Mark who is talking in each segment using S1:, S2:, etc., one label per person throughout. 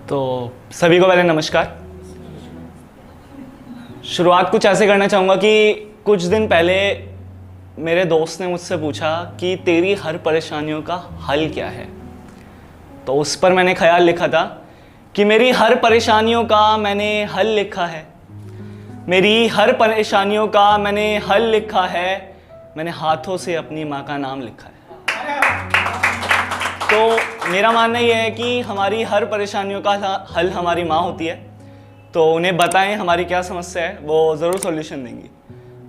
S1: तो सभी को पहले नमस्कार। शुरुआत कुछ ऐसे करना चाहूँगा कि कुछ दिन पहले मेरे दोस्त ने मुझसे पूछा कि तेरी हर परेशानियों का हल क्या है। तो उस पर मैंने ख्याल लिखा था कि मेरी हर परेशानियों का मैंने हल लिखा है। मेरी हर परेशानियों का मैंने हल लिखा है। मैंने हाथों से अपनी माँ का नाम लिखा है। तो मेरा मानना यह है कि हमारी हर परेशानियों का हल हमारी माँ होती है। तो उन्हें बताएं हमारी क्या समस्या है, वो ज़रूर सॉल्यूशन देंगी।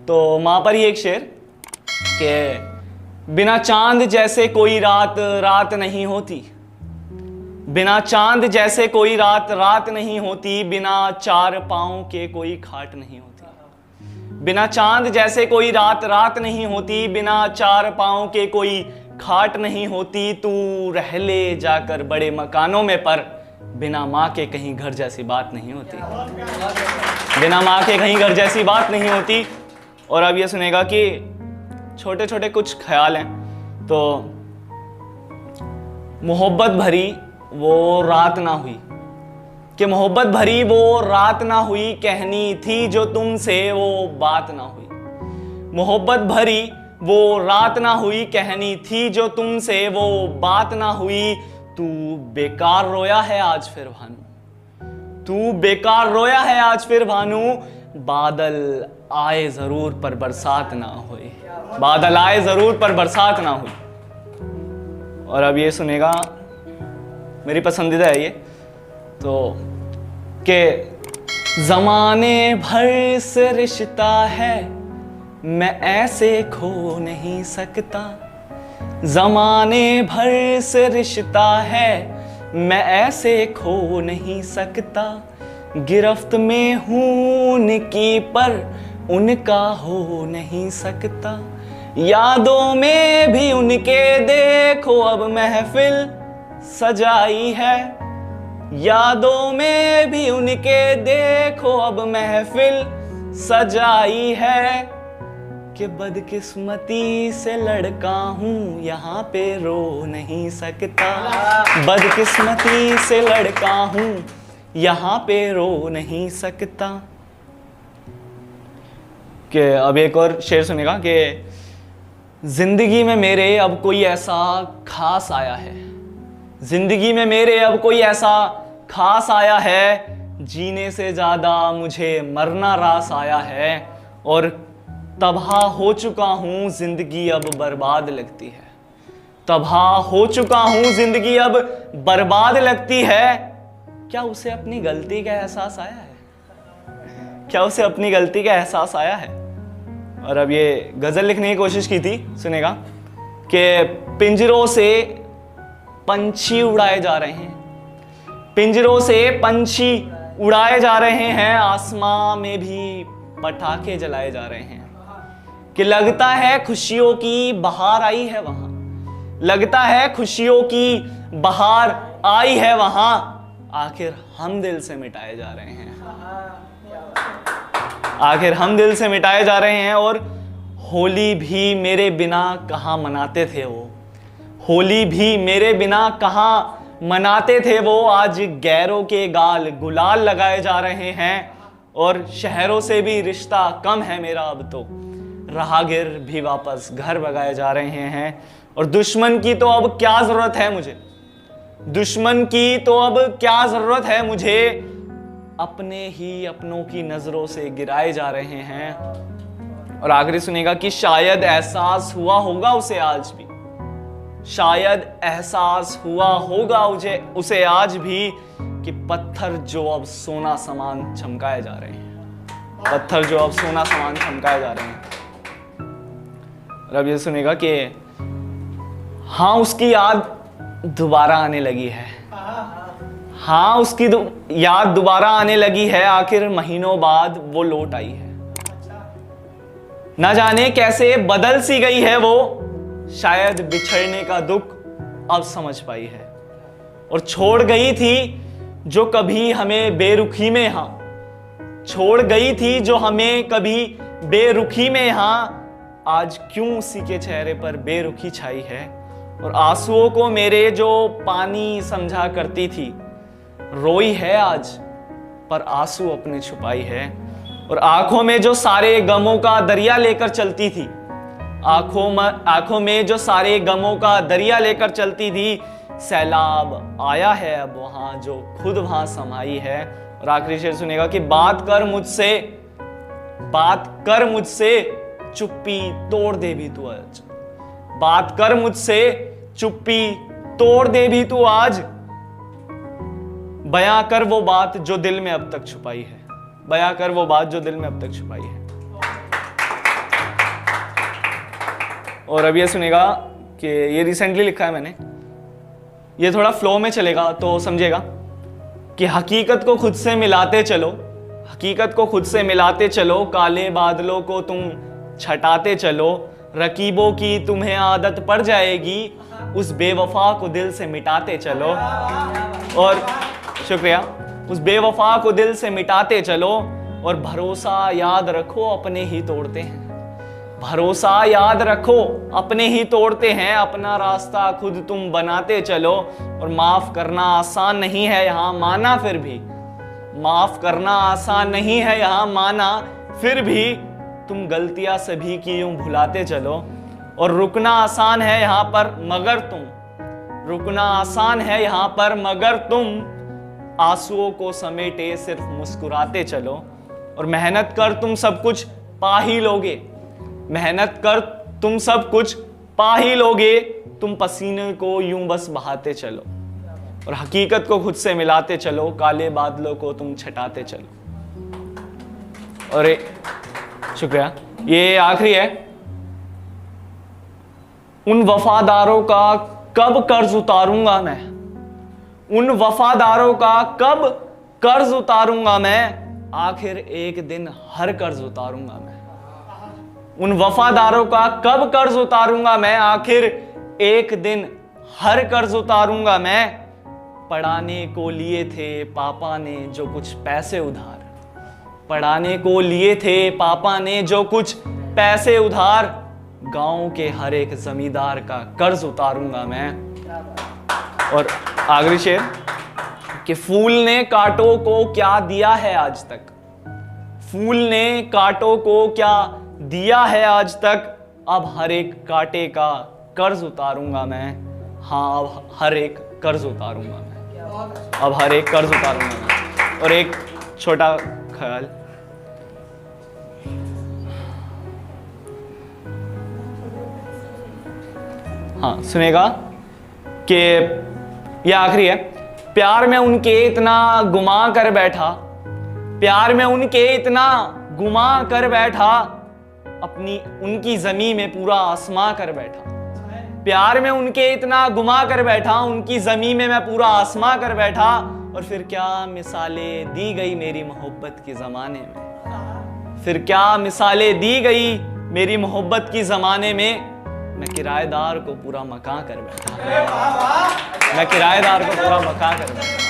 S1: तो माँ पर ही एक शेर कि बिना चांद जैसे कोई रात रात नहीं होती, बिना चांद जैसे कोई रात रात नहीं होती, बिना चार पाँव के कोई खाट नहीं होती। बिना चांद जैसे कोई रात रात नहीं होती, बिना चार पाँव के कोई खाट नहीं होती। तू रह ले जाकर बड़े मकानों में, पर बिना माँ के कहीं घर जैसी बात नहीं होती। बिना माँ के कहीं घर जैसी बात नहीं होती। और अब ये सुनेगा कि छोटे छोटे कुछ ख्याल हैं। तो मोहब्बत भरी वो रात ना हुई, कि मोहब्बत भरी वो रात ना हुई, कहनी थी जो तुमसे वो बात ना हुई। मोहब्बत भरी वो रात ना हुई, कहनी थी जो तुमसे वो बात ना हुई। तू बेकार रोया है आज फिर भानु, तू बेकार रोया है आज फिर भानु। बादल आए जरूर पर बरसात ना हुई, बादल आए जरूर पर बरसात ना हुई। और अब ये सुनेगा, मेरी पसंदीदा है ये तो, कि जमाने भर से रिश्ता है मैं ऐसे खो नहीं सकता। जमाने भर से रिश्ता है मैं ऐसे खो नहीं सकता। गिरफ्त में हूं उनकी पर उनका हो नहीं सकता। यादों में भी उनके देखो अब महफिल सजाई है। यादों में भी उनके देखो अब महफिल सजाई है। कि बदकिस्मती से लड़का हूँ यहाँ पे रो नहीं सकता। बदकिस्मती से लड़का हूँ यहाँ पे रो नहीं सकता। कि अब एक और शेर सुनेगा कि जिंदगी में मेरे अब कोई ऐसा खास आया है, जिंदगी में मेरे अब कोई ऐसा खास आया है। जीने से ज्यादा मुझे मरना रास आया है। और तबाह हो चुका हूँ जिंदगी अब बर्बाद लगती है। तबाह हो चुका हूँ जिंदगी अब बर्बाद लगती है। क्या उसे अपनी गलती का एहसास आया है? क्या उसे अपनी गलती का एहसास आया है? और अब ये गजल लिखने की कोशिश की थी, सुनेगा कि पिंजरों से पंछी उड़ाए जा रहे हैं, पिंजरों से पंछी उड़ाए जा रहे हैं। आसमां में भी पटाखे जलाए जा रहे हैं। कि लगता है खुशियों की बहार आई है वहां, लगता है खुशियों की बहार आई है वहां। आखिर हम दिल से मिटाए जा रहे हैं, आखिर हम दिल से मिटाए जा रहे हैं। और होली भी मेरे बिना कहाँ मनाते थे वो, होली भी मेरे बिना कहाँ मनाते थे वो। आज गैरों के गाल गुलाल लगाए जा रहे हैं। और शहरों से भी रिश्ता कम है मेरा अब तो, राहगीर भी वापस घर भगाए जा रहे हैं। और दुश्मन की तो अब क्या जरूरत है मुझे, दुश्मन की तो अब क्या जरूरत है मुझे। अपने ही अपनों की नजरों से गिराए जा रहे हैं। और आखिरी सुनेगा कि शायद एहसास हुआ होगा उसे आज भी, शायद एहसास हुआ होगा उसे आज भी, कि पत्थर जो अब सोना समान चमकाए जा रहे हैं, पत्थर जो अब सोना समान चमकाए जा रहे हैं। और अब ये सुनेगा कि हाँ उसकी याद दोबारा आने लगी है, हाँ उसकी याद दोबारा आने लगी है। आखिर महीनों बाद वो लौट आई है। ना जाने कैसे बदल सी गई है वो, शायद बिछड़ने का दुख अब समझ पाई है। और छोड़ गई थी जो कभी हमें बेरुखी में, हाँ छोड़ गई थी जो हमें कभी बेरुखी में, हाँ आज क्यों उसी के चेहरे पर बेरुखी छाई है। और आंसुओं को मेरे जो पानी समझा करती थी, रोई है आज पर आंसू अपने छुपाई है। और आंखों में जो सारे गमों का दरिया लेकर चलती थी, आंखों में जो सारे गमों का दरिया लेकर चलती थी, सैलाब आया है अब वहां जो खुद वहां समाई है। और आखिरी शेर सुनेगा कि बात कर मुझसे चुप्पी तोड़ दे भी तू आज। बात कर मुझसे चुप्पी तोड़ दे भी तू आज। बयां कर वो बात जो दिल में अब तक छुपाई है। बयां कर वो बात जो दिल में अब तक छुपाई है। और अब ये सुनेगा कि ये रिसेंटली लिखा है मैंने, ये थोड़ा फ्लो में चलेगा तो समझेगा कि हकीकत को खुद से मिलाते चलो, हकीकत को खुद से मिलाते चलो, काले बादलों को तुम छटाते चलो, रकीबों की तुम्हें आदत पड़ जाएगी, उस बेवफा को दिल से मिटाते चलो। और शुक्रिया। उस बेवफा को दिल से मिटाते चलो और भरोसा याद रखो अपने ही तोड़ते हैं। भरोसा याद रखो अपने ही तोड़ते हैं, अपना रास्ता खुद तुम बनाते चलो। और माफ करना आसान नहीं है यहाँ माना, फिर भी माफ करना आसान नहीं है यहाँ माना, फिर भी तुम गलतियां सभी की यूं भुलाते चलो। और रुकना आसान है यहाँ पर मगर रुकना आसान है यहाँ पर मगर तुम आंसुओं को समेटे सिर्फ मुस्कुराते चलो। और मेहनत कर तुम सब कुछ पा ही लोगे, मेहनत कर तुम सब कुछ पा ही लोगे, तुम पसीने को यूं बस बहाते चलो। और हकीकत को खुद से मिलाते चलो, काले बादलों को तुम छटाते चलो। और शुक्रिया। ये आखिरी है। उन वफादारों का कब कर्ज उतारूंगा मैं, उन वफादारों का कब कर्ज उतारूंगा मैं, आखिर एक दिन हर कर्ज उतारूंगा मैं। उन वफादारों का कब कर्ज उतारूंगा मैं, आखिर एक दिन हर कर्ज उतारूंगा मैं। पढ़ाने को लिए थे पापा ने जो कुछ पैसे उधार, पढ़ाने को लिए थे पापा ने जो कुछ पैसे उधार, गांव के हर एक जमींदार का कर्ज उतारूंगा मैं। और आखिरी शेर कि फूल ने कांटों को क्या दिया है आज तक, फूल ने कांटों को क्या दिया है आज तक, अब हर एक कांटे का कर्ज उतारूंगा मैं। हाँ, अब हर एक कर्ज उतारूंगा मैं, अब हर एक कर्ज उतारूंगा मैं। और एक छोटा ख्याल, हाँ सुनेगा कि ये आखिरी है। प्यार में उनके इतना गुमा कर बैठा, प्यार में उनके इतना गुमा कर बैठा, अपनी उनकी जमी में पूरा आसमां कर बैठा। प्यार में उनके इतना गुमा कर बैठा, उनकी जमी में मैं पूरा आसमां कर बैठा। और फिर क्या मिसालें दी गई मेरी मोहब्बत के जमाने में, फिर क्या मिसालें दी गई मेरी मोहब्बत की जमाने में। मैं किराएदार को पूरा मकान कर बैठा, मैं किराएदार को पूरा मकान कर बैठा।